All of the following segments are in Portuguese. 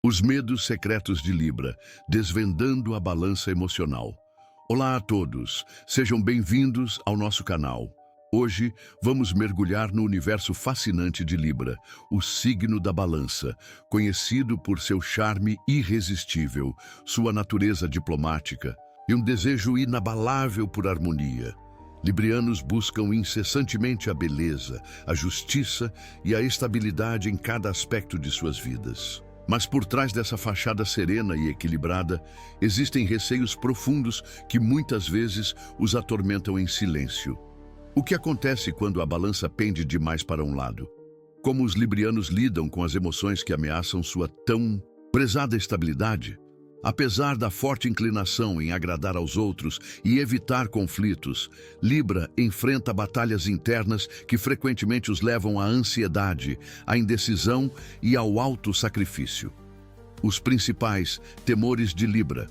Os medos secretos de Libra, desvendando a balança emocional. Olá a todos, sejam bem-vindos ao nosso canal. Hoje vamos mergulhar no universo fascinante de Libra, o signo da balança, conhecido por seu charme irresistível, sua natureza diplomática e um desejo inabalável por harmonia. Librianos buscam incessantemente a beleza, a justiça e a estabilidade em cada aspecto de suas vidas. Mas por trás dessa fachada serena e equilibrada, existem receios profundos que muitas vezes os atormentam em silêncio. O que acontece quando a balança pende demais para um lado? Como os librianos lidam com as emoções que ameaçam sua tão prezada estabilidade? Apesar da forte inclinação em agradar aos outros e evitar conflitos, Libra enfrenta batalhas internas que frequentemente os levam à ansiedade, à indecisão e ao autossacrifício. Os principais temores de Libra: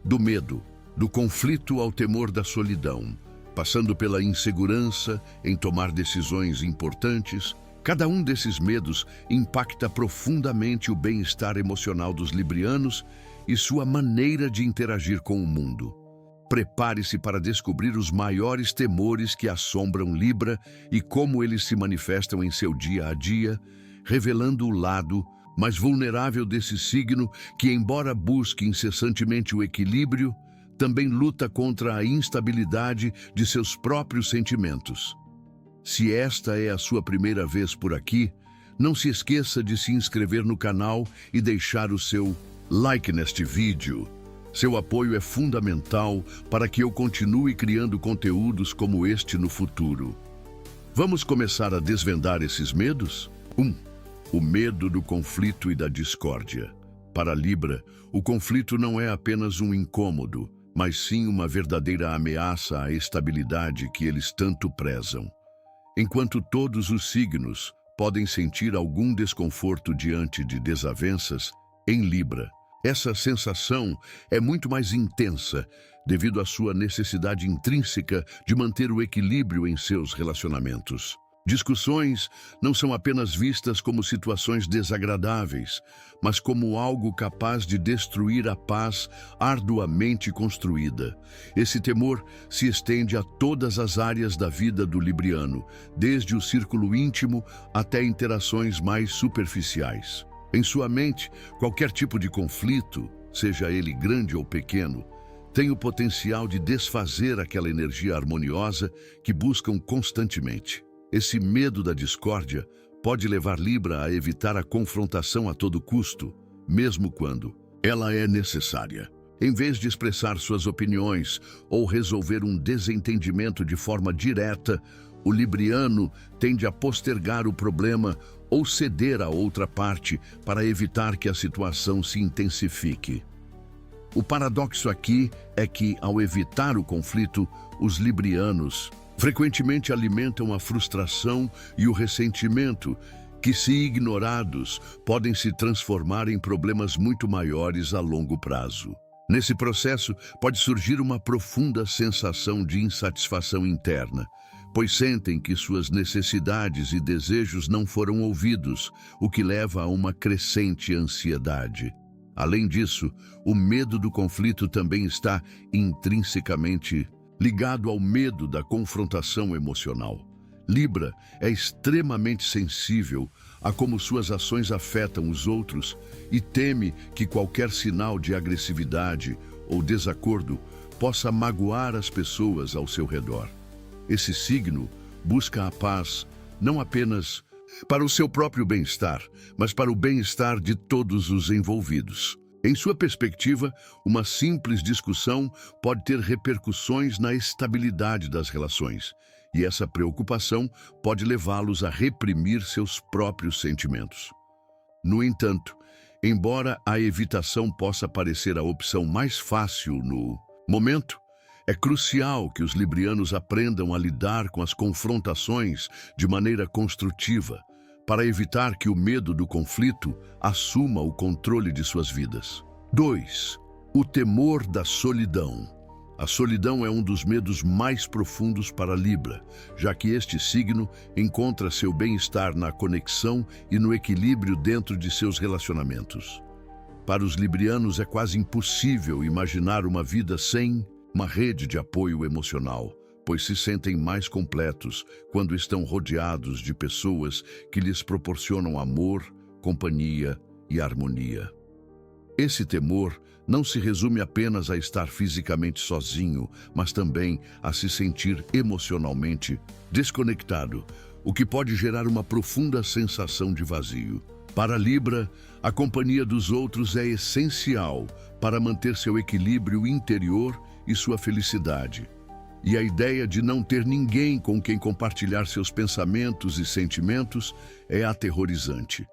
do medo, do conflito ao temor da solidão, passando pela insegurança em tomar decisões importantes. Cada um desses medos impacta profundamente o bem-estar emocional dos librianos e sua maneira de interagir com o mundo. Prepare-se para descobrir os maiores temores que assombram Libra e como eles se manifestam em seu dia a dia, revelando o lado mais vulnerável desse signo que, embora busque incessantemente o equilíbrio, também luta contra a instabilidade de seus próprios sentimentos. Se esta é a sua primeira vez por aqui, não se esqueça de se inscrever no canal e deixar o seu like neste vídeo. Seu apoio é fundamental para que eu continue criando conteúdos como este no futuro. Vamos começar a desvendar esses medos? 1. O medo do conflito e da discórdia. Para Libra, o conflito não é apenas um incômodo, mas sim uma verdadeira ameaça à estabilidade que eles tanto prezam. Enquanto todos os signos podem sentir algum desconforto diante de desavenças, em Libra, essa sensação é muito mais intensa devido à sua necessidade intrínseca de manter o equilíbrio em seus relacionamentos. Discussões não são apenas vistas como situações desagradáveis, mas como algo capaz de destruir a paz arduamente construída. Esse temor se estende a todas as áreas da vida do libriano, desde o círculo íntimo até interações mais superficiais. Em sua mente, qualquer tipo de conflito, seja ele grande ou pequeno, tem o potencial de desfazer aquela energia harmoniosa que buscam constantemente. Esse medo da discórdia pode levar Libra a evitar a confrontação a todo custo, mesmo quando ela é necessária. Em vez de expressar suas opiniões ou resolver um desentendimento de forma direta, o libriano tende a postergar o problema ou ceder a outra parte para evitar que a situação se intensifique. O paradoxo aqui é que, ao evitar o conflito, os librianos frequentemente alimentam a frustração e o ressentimento que, se ignorados, podem se transformar em problemas muito maiores a longo prazo. Nesse processo, pode surgir uma profunda sensação de insatisfação interna, pois sentem que suas necessidades e desejos não foram ouvidos, o que leva a uma crescente ansiedade. Além disso, o medo do conflito também está intrinsecamente ligado ao medo da confrontação emocional. Libra é extremamente sensível a como suas ações afetam os outros e teme que qualquer sinal de agressividade ou desacordo possa magoar as pessoas ao seu redor. Esse signo busca a paz não apenas para o seu próprio bem-estar, mas para o bem-estar de todos os envolvidos. Em sua perspectiva, uma simples discussão pode ter repercussões na estabilidade das relações, e essa preocupação pode levá-los a reprimir seus próprios sentimentos. No entanto, embora a evitação possa parecer a opção mais fácil no momento, é crucial que os librianos aprendam a lidar com as confrontações de maneira construtiva, para evitar que o medo do conflito assuma o controle de suas vidas. 2. O temor da solidão. A solidão é um dos medos mais profundos para Libra, já que este signo encontra seu bem-estar na conexão e no equilíbrio dentro de seus relacionamentos. Para os librianos é quase impossível imaginar uma vida sem uma rede de apoio emocional, pois se sentem mais completos quando estão rodeados de pessoas que lhes proporcionam amor, companhia e harmonia. Esse temor não se resume apenas a estar fisicamente sozinho, mas também a se sentir emocionalmente desconectado, o que pode gerar uma profunda sensação de vazio. Para Libra, a companhia dos outros é essencial para manter seu equilíbrio interior e sua felicidade. E a ideia de não ter ninguém com quem compartilhar seus pensamentos e sentimentos é aterrorizante.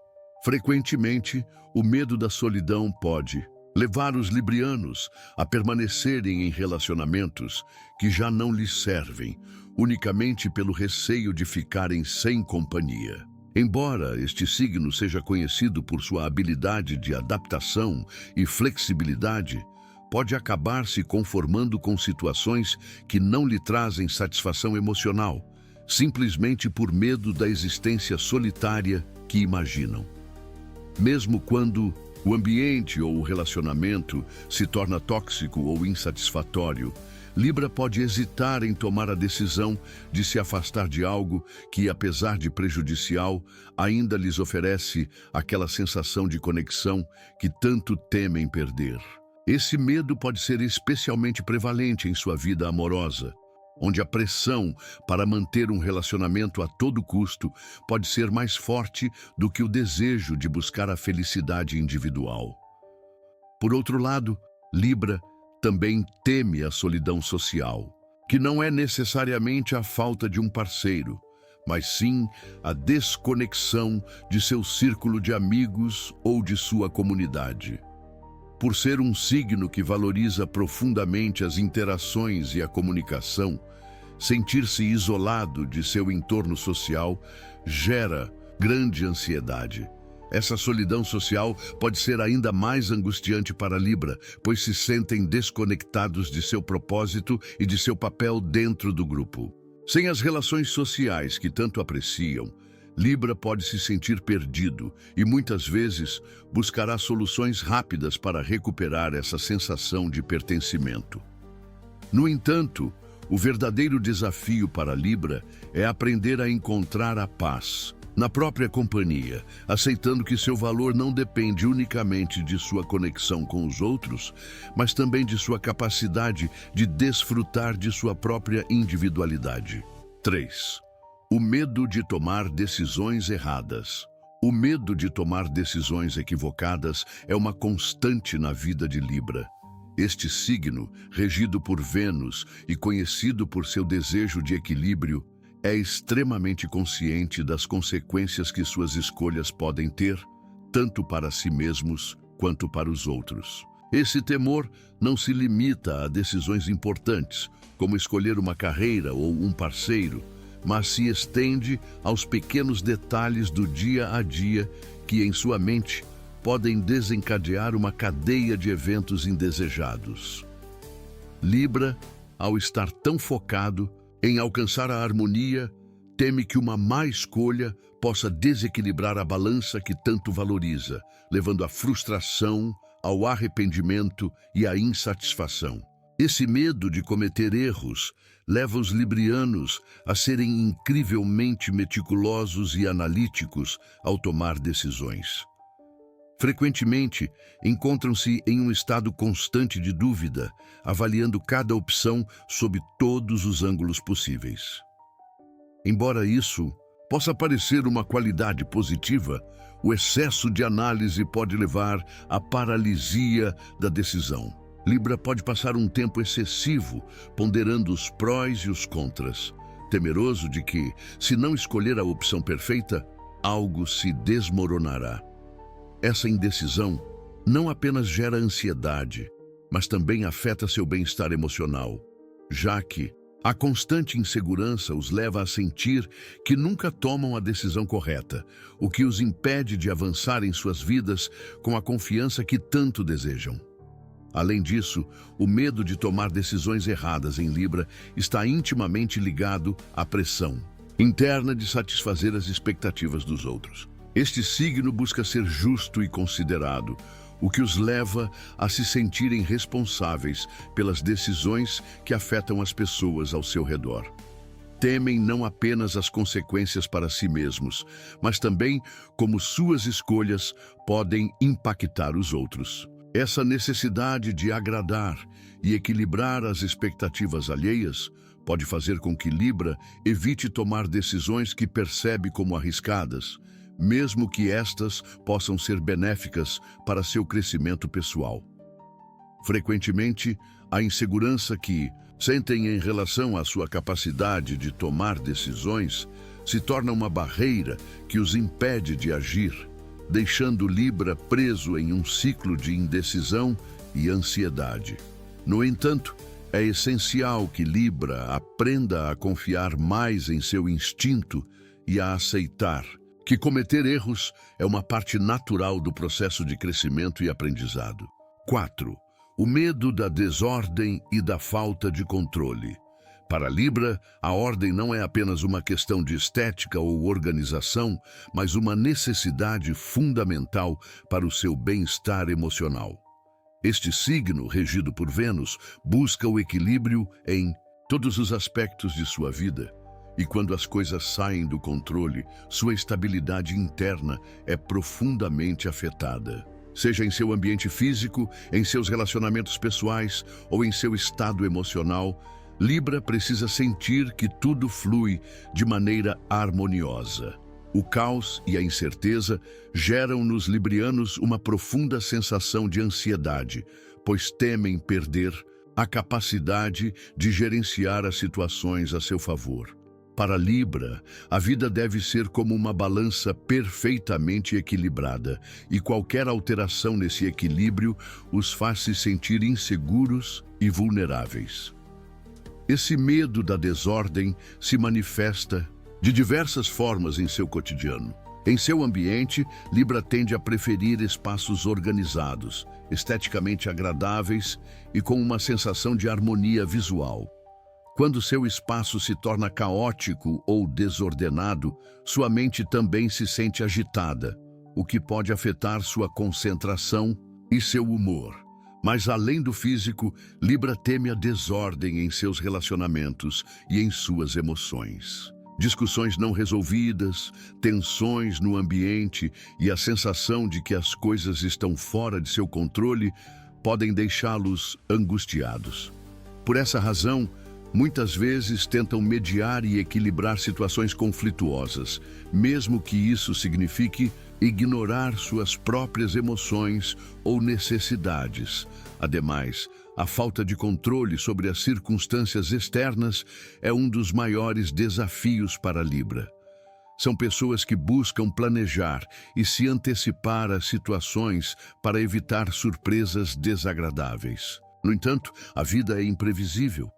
Frequentemente, o medo da solidão pode levar os librianos a permanecerem em relacionamentos que já não lhes servem, unicamente pelo receio de ficarem sem companhia. Embora este signo seja conhecido por sua habilidade de adaptação e flexibilidade, pode acabar se conformando com situações que não lhe trazem satisfação emocional, simplesmente por medo da existência solitária que imaginam. Mesmo quando o ambiente ou o relacionamento se torna tóxico ou insatisfatório, Libra pode hesitar em tomar a decisão de se afastar de algo que, apesar de prejudicial, ainda lhes oferece aquela sensação de conexão que tanto temem perder. Esse medo pode ser especialmente prevalente em sua vida amorosa, onde a pressão para manter um relacionamento a todo custo pode ser mais forte do que o desejo de buscar a felicidade individual. Por outro lado, Libra também teme a solidão social, que não é necessariamente a falta de um parceiro, mas sim a desconexão de seu círculo de amigos ou de sua comunidade. Por ser um signo que valoriza profundamente as interações e a comunicação, sentir-se isolado de seu entorno social gera grande ansiedade. Essa solidão social pode ser ainda mais angustiante para Libra, pois se sentem desconectados de seu propósito e de seu papel dentro do grupo. Sem as relações sociais que tanto apreciam, Libra pode se sentir perdido e muitas vezes buscará soluções rápidas para recuperar essa sensação de pertencimento. No entanto, o verdadeiro desafio para Libra é aprender a encontrar a paz na própria companhia, aceitando que seu valor não depende unicamente de sua conexão com os outros, mas também de sua capacidade de desfrutar de sua própria individualidade. 3. O medo de tomar decisões erradas. O medo de tomar decisões equivocadas é uma constante na vida de Libra. Este signo, regido por Vênus e conhecido por seu desejo de equilíbrio, é extremamente consciente das consequências que suas escolhas podem ter, tanto para si mesmos quanto para os outros. Esse temor não se limita a decisões importantes, como escolher uma carreira ou um parceiro, mas se estende aos pequenos detalhes do dia a dia que, em sua mente, podem desencadear uma cadeia de eventos indesejados. Libra, ao estar tão focado em alcançar a harmonia, teme que uma má escolha possa desequilibrar a balança que tanto valoriza, levando à frustração, ao arrependimento e à insatisfação. Esse medo de cometer erros leva os librianos a serem incrivelmente meticulosos e analíticos ao tomar decisões. Frequentemente, encontram-se em um estado constante de dúvida, avaliando cada opção sob todos os ângulos possíveis. Embora isso possa parecer uma qualidade positiva, o excesso de análise pode levar à paralisia da decisão. Libra pode passar um tempo excessivo ponderando os prós e os contras, temeroso de que, se não escolher a opção perfeita, algo se desmoronará. Essa indecisão não apenas gera ansiedade, mas também afeta seu bem-estar emocional, já que a constante insegurança os leva a sentir que nunca tomam a decisão correta, o que os impede de avançar em suas vidas com a confiança que tanto desejam. Além disso, o medo de tomar decisões erradas em Libra está intimamente ligado à pressão interna de satisfazer as expectativas dos outros. Este signo busca ser justo e considerado, o que os leva a se sentirem responsáveis pelas decisões que afetam as pessoas ao seu redor. Temem não apenas as consequências para si mesmos, mas também como suas escolhas podem impactar os outros. Essa necessidade de agradar e equilibrar as expectativas alheias pode fazer com que Libra evite tomar decisões que percebe como arriscadas, mesmo que estas possam ser benéficas para seu crescimento pessoal. Frequentemente, a insegurança que sentem em relação à sua capacidade de tomar decisões se torna uma barreira que os impede de agir, deixando Libra preso em um ciclo de indecisão e ansiedade. No entanto, é essencial que Libra aprenda a confiar mais em seu instinto e a aceitar que cometer erros é uma parte natural do processo de crescimento e aprendizado. 4. O medo da desordem e da falta de controle. Para Libra, a ordem não é apenas uma questão de estética ou organização, mas uma necessidade fundamental para o seu bem-estar emocional. Este signo, regido por Vênus, busca o equilíbrio em todos os aspectos de sua vida. E quando as coisas saem do controle, sua estabilidade interna é profundamente afetada. Seja em seu ambiente físico, em seus relacionamentos pessoais ou em seu estado emocional, Libra precisa sentir que tudo flui de maneira harmoniosa. O caos e a incerteza geram nos librianos uma profunda sensação de ansiedade, pois temem perder a capacidade de gerenciar as situações a seu favor. Para Libra, a vida deve ser como uma balança perfeitamente equilibrada, e qualquer alteração nesse equilíbrio os faz se sentir inseguros e vulneráveis. Esse medo da desordem se manifesta de diversas formas em seu cotidiano. Em seu ambiente, Libra tende a preferir espaços organizados, esteticamente agradáveis e com uma sensação de harmonia visual. Quando seu espaço se torna caótico ou desordenado, sua mente também se sente agitada, o que pode afetar sua concentração e seu humor. Mas além do físico, Libra teme a desordem em seus relacionamentos e em suas emoções. Discussões não resolvidas, tensões no ambiente e a sensação de que as coisas estão fora de seu controle podem deixá-los angustiados. Por essa razão, muitas vezes tentam mediar e equilibrar situações conflituosas, mesmo que isso signifique ignorar suas próprias emoções ou necessidades. Ademais, a falta de controle sobre as circunstâncias externas é um dos maiores desafios para Libra. São pessoas que buscam planejar e se antecipar às situações para evitar surpresas desagradáveis. No entanto, a vida é imprevisível.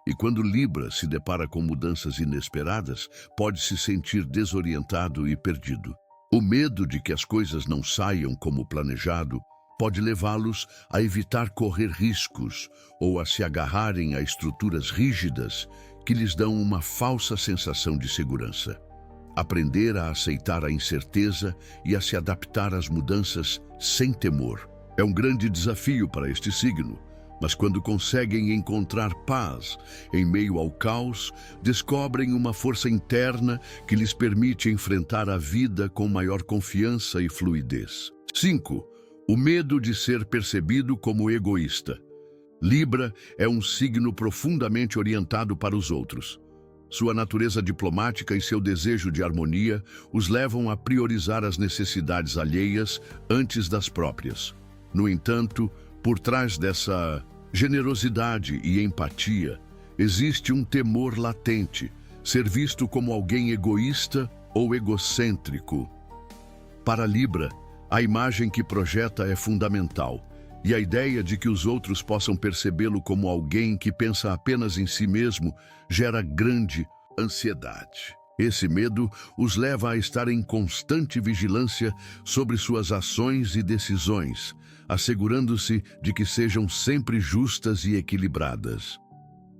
E quando Libra se depara com mudanças inesperadas, pode se sentir desorientado e perdido. O medo de que as coisas não saiam como planejado pode levá-los a evitar correr riscos ou a se agarrarem a estruturas rígidas que lhes dão uma falsa sensação de segurança. Aprender a aceitar a incerteza e a se adaptar às mudanças sem temor é um grande desafio para este signo. Mas quando conseguem encontrar paz em meio ao caos, descobrem uma força interna que lhes permite enfrentar a vida com maior confiança e fluidez. 5. O medo de ser percebido como egoísta. Libra é um signo profundamente orientado para os outros. Sua natureza diplomática e seu desejo de harmonia os levam a priorizar as necessidades alheias antes das próprias. No entanto, por trás dessa generosidade e empatia, existe um temor latente, ser visto como alguém egoísta ou egocêntrico. Para Libra, a imagem que projeta é fundamental, e a ideia de que os outros possam percebê-lo como alguém que pensa apenas em si mesmo gera grande ansiedade. Esse medo os leva a estar em constante vigilância sobre suas ações e decisões, assegurando-se de que sejam sempre justas e equilibradas.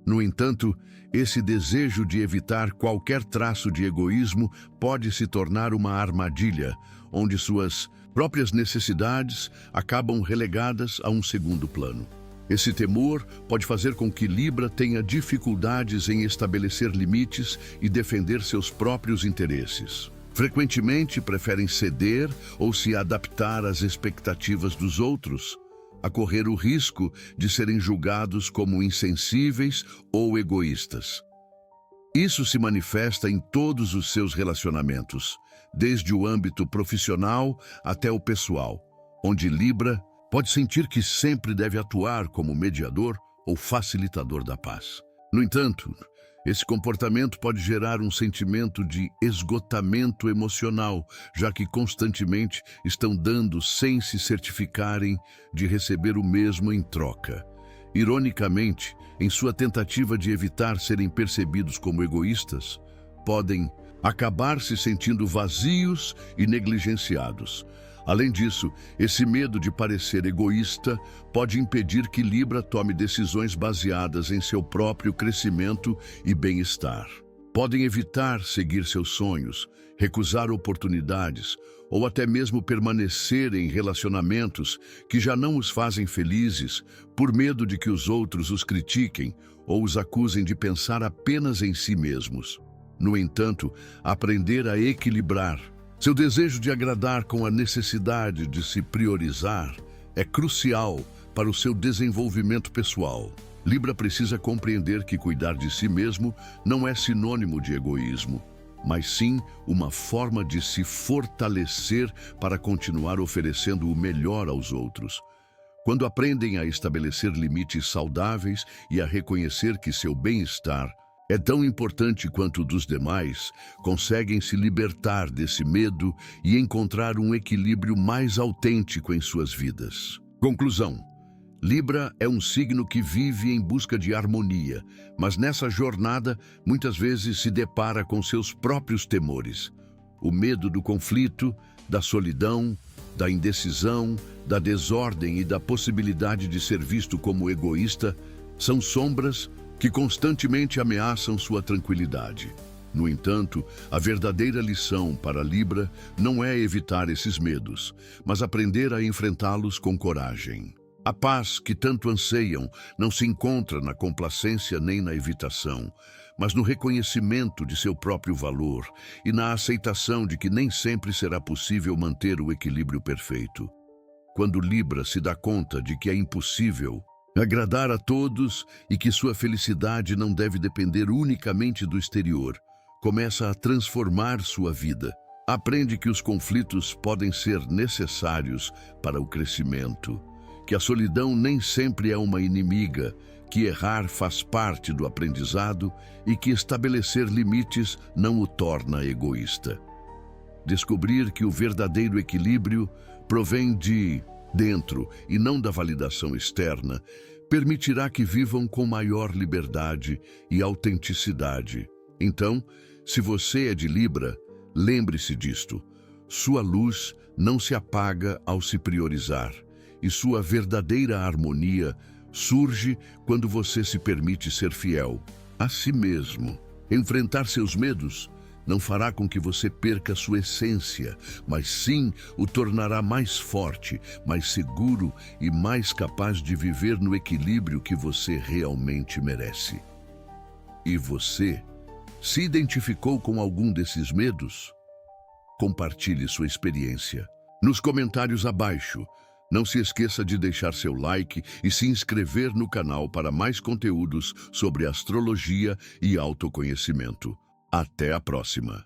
No entanto, esse desejo de evitar qualquer traço de egoísmo pode se tornar uma armadilha, onde suas próprias necessidades acabam relegadas a um segundo plano. Esse temor pode fazer com que Libra tenha dificuldades em estabelecer limites e defender seus próprios interesses. Frequentemente preferem ceder ou se adaptar às expectativas dos outros, a correr o risco de serem julgados como insensíveis ou egoístas. Isso se manifesta em todos os seus relacionamentos, desde o âmbito profissional até o pessoal, onde Libra pode sentir que sempre deve atuar como mediador ou facilitador da paz. No entanto, esse comportamento pode gerar um sentimento de esgotamento emocional, já que constantemente estão dando sem se certificarem de receber o mesmo em troca. Ironicamente, em sua tentativa de evitar serem percebidos como egoístas, podem acabar se sentindo vazios e negligenciados. Além disso, esse medo de parecer egoísta pode impedir que Libra tome decisões baseadas em seu próprio crescimento e bem-estar. Podem evitar seguir seus sonhos, recusar oportunidades ou até mesmo permanecer em relacionamentos que já não os fazem felizes por medo de que os outros os critiquem ou os acusem de pensar apenas em si mesmos. No entanto, aprender a equilibrar seu desejo de agradar com a necessidade de se priorizar é crucial para o seu desenvolvimento pessoal. Libra precisa compreender que cuidar de si mesmo não é sinônimo de egoísmo, mas sim uma forma de se fortalecer para continuar oferecendo o melhor aos outros. Quando aprendem a estabelecer limites saudáveis e a reconhecer que seu bem-estar é tão importante quanto o dos demais, conseguem se libertar desse medo e encontrar um equilíbrio mais autêntico em suas vidas. Conclusão: Libra é um signo que vive em busca de harmonia, mas nessa jornada muitas vezes se depara com seus próprios temores. O medo do conflito, da solidão, da indecisão, da desordem e da possibilidade de ser visto como egoísta são sombras que constantemente ameaçam sua tranquilidade. No entanto, a verdadeira lição para Libra não é evitar esses medos, mas aprender a enfrentá-los com coragem. A paz que tanto anseiam não se encontra na complacência nem na evitação, mas no reconhecimento de seu próprio valor e na aceitação de que nem sempre será possível manter o equilíbrio perfeito. Quando Libra se dá conta de que é impossível agradar a todos e que sua felicidade não deve depender unicamente do exterior, começa a transformar sua vida. Aprende que os conflitos podem ser necessários para o crescimento, que a solidão nem sempre é uma inimiga, que errar faz parte do aprendizado e que estabelecer limites não o torna egoísta. Descobrir que o verdadeiro equilíbrio provém de dentro e não da validação externa, permitirá que vivam com maior liberdade e autenticidade. Então, se você é de Libra, lembre-se disto: sua luz não se apaga ao se priorizar, e sua verdadeira harmonia surge quando você se permite ser fiel a si mesmo. Enfrentar seus medos não fará com que você perca sua essência, mas sim o tornará mais forte, mais seguro e mais capaz de viver no equilíbrio que você realmente merece. E você se identificou com algum desses medos? Compartilhe sua experiência nos comentários abaixo. Não se esqueça de deixar seu like e se inscrever no canal para mais conteúdos sobre astrologia e autoconhecimento. Até a próxima!